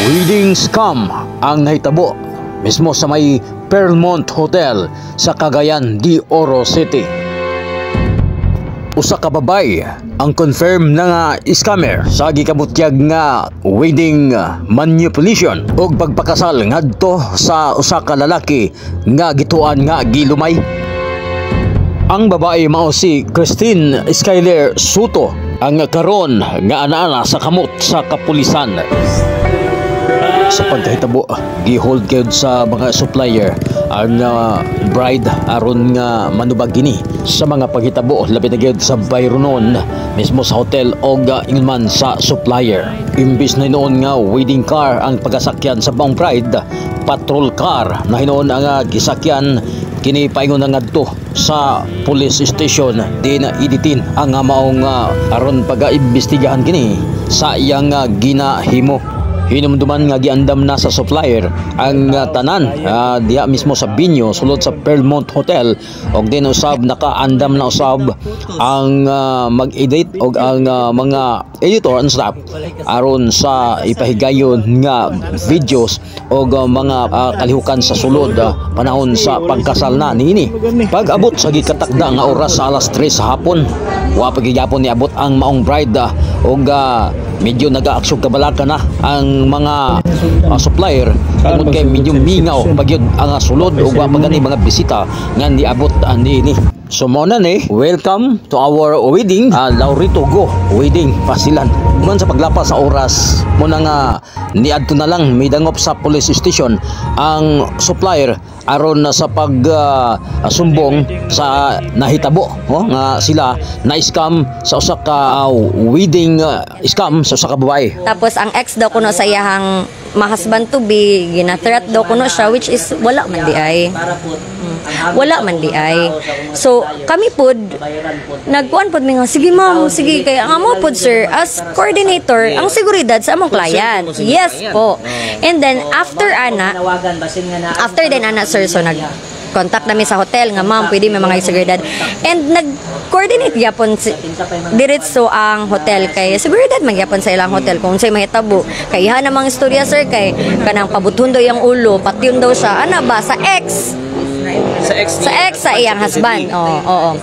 Wedding scam ang nahitabo mismo sa may Fairmont Hotel sa Cagayan de Oro City. Usa ka babay ang confirm na nga scammer sa gikabutyag nga wedding manipulation ug pagpakasal ngadto sa usa ka lalaki nga gituan nga gilumay. Ang babae mao si Christine Skyler Soto ang karon nga ana sa kamot sa kapulisan. Sa pagkahitabo, gihold gyud sa mga supplier ang bride aron nga manubag kini sa mga paghitabo labi na gyud sa bayronon mismo sa hotel o ingman sa supplier. Imbis na hinoon nga wedding car ang pagasakyan sa bang bride, patrol car na hinoon ang gisakyan kini paingon na ngadto sa police station din iditin ang maong aron pag-imbestigahan kini sa iyang ginahimo. Hinumduman nga giandam na sa supplier ang tanan diha mismo sa binyo sulod sa Fairmont Hotel og din usab nakaandam na usab ang mag-edit og ang mga editor and staff aron sa ipahigayon nga videos og mga kalihukan sa sulod panahon sa pagkasal na niini. Pag-abot sa gikatakda nga oras sa alas 3 sa hapon, wa pagyapon ni abot ang maong bride og medyo nag-aaksog kabalaka na ang mga supplier tungod kay medyo mingaw pagyud ang sulod ug wa magani mga bisita nga niabot ani. So mo na ni, welcome to our wedding, Laurito Go Wedding Pasilan. Man sa paglapas sa oras mo na nga niadto na lang midangop sa police station ang supplier aron sa sumbong sa nahitabo nga sila na-scam sa usa ka wedding scam sa usa ka babae. Tapos ang ex daw kuno sa iyahang mahasban to be gina-threat daw kuno siya, which is wala man di ay. Wala man di ay. So kami pod nagkuan pod mi nga sige ma'am, sige kay ang amo pod sir as coordinator ang seguridad sa among client. Yes po. And then after then sir, so nag-contact namin sa hotel nga ma'am pwede may mga seguridad and nag-coordinate gyapon diretso ang hotel kay seguridad magyapon sa ilang hotel kung say mahitabo kay iha namang istorya sir kay kanang pabuthon daw yang ulo patyon daw siya ana ba sa ex sa iyang husband. Oo.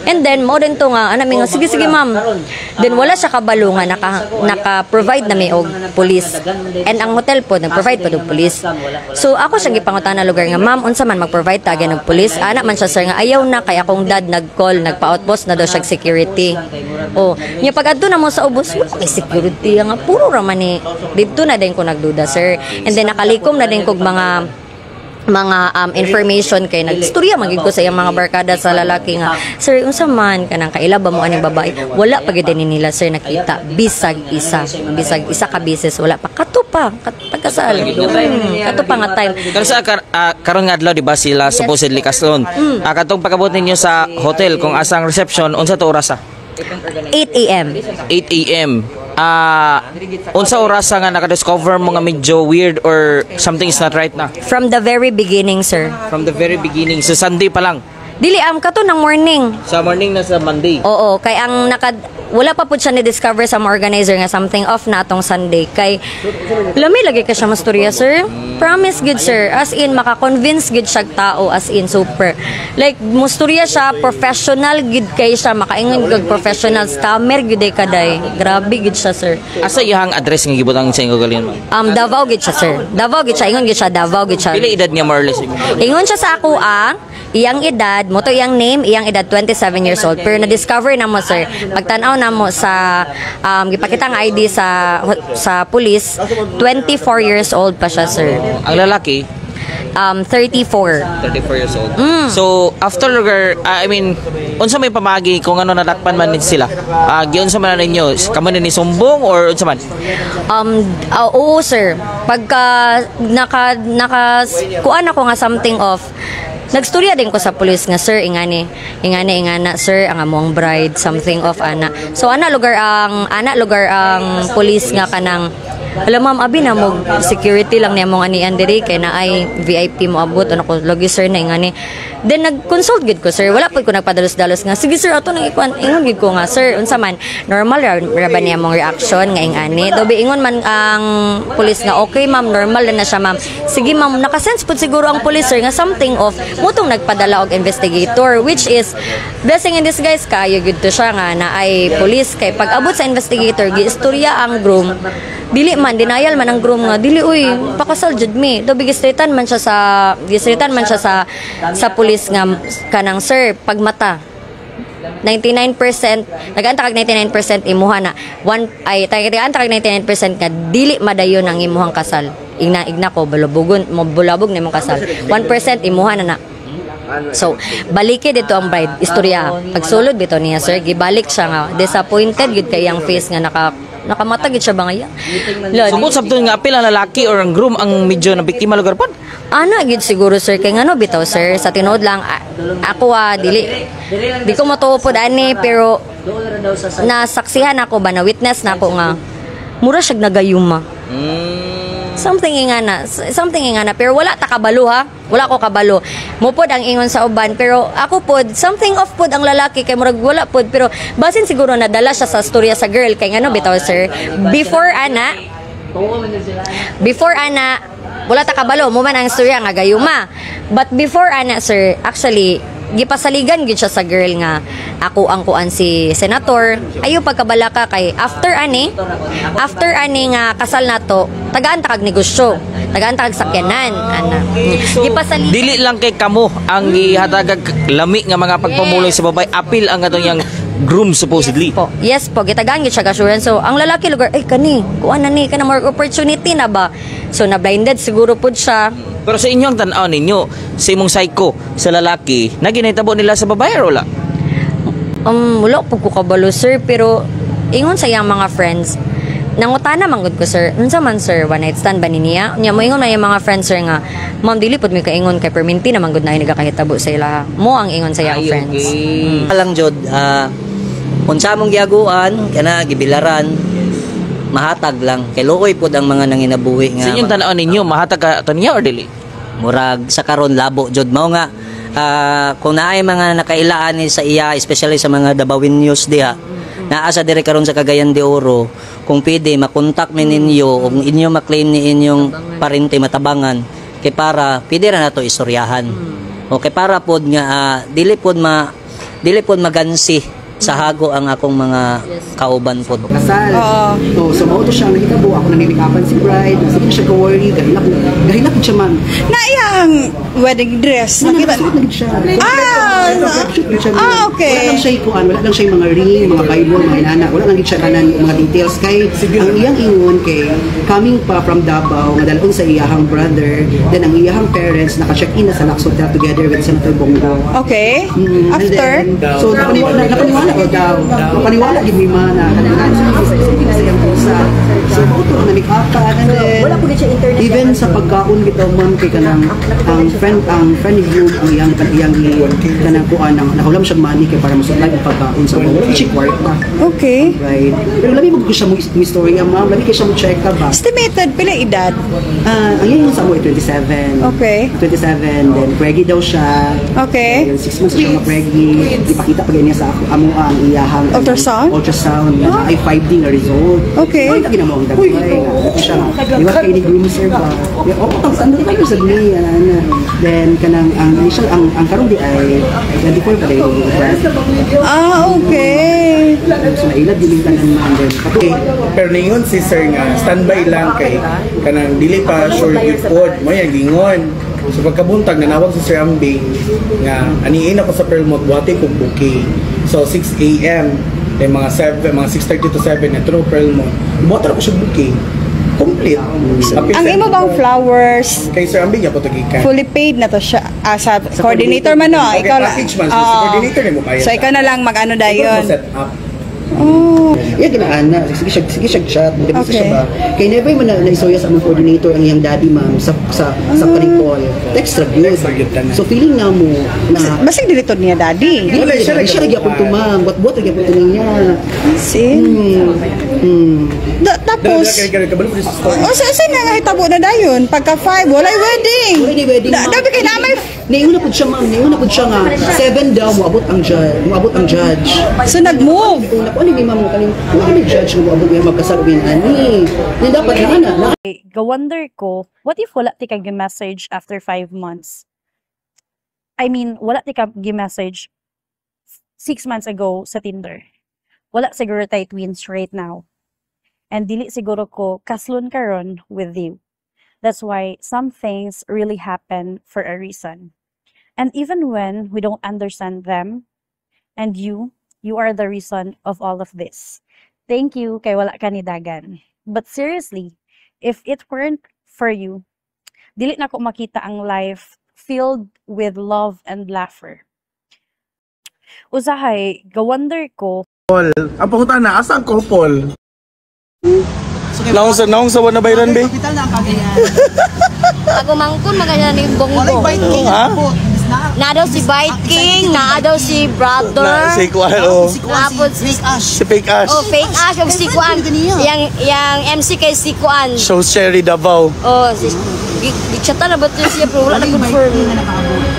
And then mo din to nga ana mi nga sige ma'am. Then wala siya kabalo nga naka-provide na mi og police. And ang hotel po nag-provide pa og police. So ako siya gipangutana lugar nga ma'am unsa man mag-provide ta gyud og police. Ana man siya sir nga ayaw na kay akong dad nag-call nagpa-outpost na daw siya security. Nya pag adto na mo sa ubos may security nga puro ra man ni didto na din ko nagduda sir. And then nakalikom na din kog mga information kay nagstorya magid ko sa iyang mga barkada sa lalaki nga sir unsa man kanang kaila ba mo aning babae wala pa gid nila sir nakita bisag isa ka beses wala pa katupa pagkasal katupa nga time kasi karon nga adlaw di ba sila supposedly kaslon katong pagabot ninyo sa hotel kung asang reception unsa to oras 8 AM unsa oras nga naka-discover mo nga medyo weird or something is not right na? From the very beginning, sir. From the very beginning. So Sunday pa lang? Dili, kato ng morning. Sa morning na sa Monday? Oo, kay ang wala pa po siya ni-discover sa mga organizer nga something off na atong Sunday. Kay lami lagi ka siya masturya, sir. Promise good, sir. As in, maka-convince good siya tao. As in, super. Like, musturya siya, professional good kay siya. Makaingon good professional. Scammer good ay kaday. Grabe good siya, sir. Asa iyang address nga gibutang sa inyo galyon mo? Davao good siya, sir. Davao good siya. Ingon good siya. Davao good siya. Pila edad niya more or less? Ingon siya sa ako iyang edad, mo to iyang name, iyang edad 27 years old. Pero na-discover na mo, sir. Pagtanaw na mo sa gipakita ang ID sa police, 24 years old pa siya, sir. Ang lalaki? 34 years old. So after lugar unsa may pamagi kung ano natakpan man sila giunsa man ninyo kamo ni sumbong or unsa man oo sir pagka kuan ako nga something of nagstorya din ko sa police nga sir ingana sir ang among bride something of ana so ana lugar ang police nga kanang Alam ma'am, abi na mo security lang niya mong anian diri kay na ay VIP mo abot ano ko lagi sir na ingani. Then nag-consult gid ko sir. Wala pud ko nagpadalos-dalos nga. Sige sir, ato nang ikuan ingon gid ko nga sir, unsa man normal ra ba niya mong reaction nga ingani. Dobi ingon man ang pulis nga okay ma'am, normal na siya ma'am. Sige ma'am, nakasense pud siguro ang pulis sir nga something of mutong nagpadala og investigator, which is blessing in disguise kayo gid to siya nga na ay pulis kay pag abot sa investigator giistorya ang groom. Dili man denial man ang groom nga dili uy pakasal jud me. Do bigistretan man siya sa pulis nga kanang sir pagmata 99% naganta kag 99% imuha na naganta kag 99% nga dili madayon ang imuhang kasal. Igna ko bulabog nimong kasal. 1% imuha na. So, balike dito ang bride, istorya. Pagsulod bito niya, sir, gibalik siya nga. Disappointed gid kay ang face nga nakamatagid siya ba nga yan? Sumot sabto nga apil ang lalaki or ang groom ang medyo na biktima lugar pod. Ana gid siguro sir kay ngano bitaw sir sa tinuod lang ako di ko matuo pod ani pero nasaksihan ako ba na witness na ako nga mura siya nagayuma. Something ingana pero wala ta kabalo ha. Wala ko kabalo. Mupod ang ingon sa uban pero ako pod something of pod ang lalaki kay murag wala pod pero basin siguro nadala siya sa storya sa girl kay ngano bitaw sir. Before ana wala ta kabalo mo man ang storya nga gayuma. But before ana sir actually gipasaligan gid siya sa girl nga ako ang kuan si senator ayo pagkabalaka kay after ani nga kasal nato tagaan ta kag negosyo tagaan ta kag sakyanan ana gipasaligan Dili lang kay kamo ang gihatag lami nga mga pagpamuloy sa babay apil ang atong yang groom supposedly. Yes po gitagaan gid siya ka assurance so ang lalaki lugar ay kani kuan na ni kana more opportunity na ba so na blinded siguro pud siya. Pero sa inyong tan-aw ninyo, sa imong psycho sa lalaki, naginahitabo nila sa babae or wala? Wala po ko kabalo sir pero ingon sa iyang mga friends nangutana manggod ko sir unsa man sir one night stand ba niya nya mo ingon na yung mga friends sir nga ma'am dili pud mi kaingon kay perminti na manggod na nagakahitabo sa ila mo ang ingon sa iyang friends. Lang jud unsa mong giaguan kana gibilaran mahatag lang kay luoy pud ang mga nanginabuhi nga Sa inyong tan-aw ninyo, mahatag ka to niya or dili? murag sa karon labo jud mao nga kung naay mga nakailaan ni sa iya especially sa mga Dabawin News diha naa sa dire karon sa Cagayan de Oro kung pwede makontak mi ninyo ug inyo maklaim ni inyong parente matabangan kay para pwede ra nato istoryahan o kay para pod nga dili pod magansi sa hago ang akong mga kauban pod. Kasal. So mao to siya nahitabo ako nanimikapan si bride. Sige siya ka-worry, gahilak siya man. Naiyang wedding dress. Nakita. Suot na gid siya. Okay. Wala lang siya mga ring, mga Bible, mga inana. Wala lang gid siya kanan mga details kay ang iyang ingon kay coming pa from Davao nga dalhon sa iyahang brother, then ang iyahang parents naka-check-in na sa Lux Hotel together with Senator Bongo. Okay. And After? then, so napaniwala ko daw. Napaniwala gid mi man na kanang sa iyang pusa. So auto na make-upan and then even sa pagkaon bitaw man kay kanang ang friend ni Groom ang iyang kanang kuan nang nakulam siya money kay para masupply ang pagkaon sa mga kitchen kwarta. Okay. Right. Pero labi mo ko siya mo istorya ma'am, labi kay siya mo check up ba. Estimated pila edad? Ang iyang sa mo 27. Okay. 27 then preggy daw siya. Okay. Then 6 months siya ma-preggy. Ipakita pa niya sa ako amo ang iyahang ultrasound na ay 5D na result. Okay. Ay gina mo ang dagway nga siya. Iwa kay ni groom sir ba. Ang sandali kayo sa ni then kanang ang initial ang karon di ay 24 pa day. Okay. So nailad din tanan man then. Okay. Pero ningon si sir nga standby lang kay kanang dili pa sure gyud pod mo yang gingon. So pagkabuntag nanawag si Sir Ambing nga aniin ako sa Pearlmont wati kog booking. So 6 AM then mga 6:30 to 7 na through Pearlmont. Buhat ako siya booking. Complete. Ang imo bang flowers kay Sir Ambing ya potagikan. fully paid na to siya sa coordinator man no? Okay, Ikaw package man. So, si coordinator ni mo bayad. So ikaw na lang mag-ano dayon. Set up. Oh. iya ginaana sige siya chat mo Okay. siya ba kay never man na isoya sa among coordinator ang iyang daddy ma'am sa kaning call text ra good so feeling na mo na Basig dilitod niya, daddy. Wala siya lagi akong tumang buat lagi akong tumang niya See? Tapos, Kabalo mo sa story. sa nga hitabo na dayon, pagka 5, walay wedding. Wala wedding Dabi kay namay, Nauna po siya ma'am, nauna po siya nga 7 daw moabot ang judge. so nag-move. Kung nakuha ni ma'am kaning ni judge mo moabot yung magkasal ug ani. Ni dapat na Gawonder ko, what if wala ti ka gi-message after 5 months? I mean, wala ti ka gi-message 6 months ago sa Tinder. Wala siguro tayo twins right now. And dili siguro ko kaslon karon with you. That's why some things really happen for a reason. And even when we don't understand them, and you are the reason of all of this. Thank you kay wala ka ni dagan. But seriously, if it weren't for you, dili na ko makita ang life filled with love and laughter. Usahay, gawonder ko, Ang pangutan na, asa ang couple? Naong sa wana bayran be? Ako mangkon maganda ni Bongbong. Ha? Na daw si Bite King, na daw si Brother. Na si Kuan o. Tapos Si Fake Ash. oh, Fake Ash og si Kuan. Yang MC kay si Kuan. Show Sherry Davao. Oh, si gichata na ba to siya pero wala na confirm.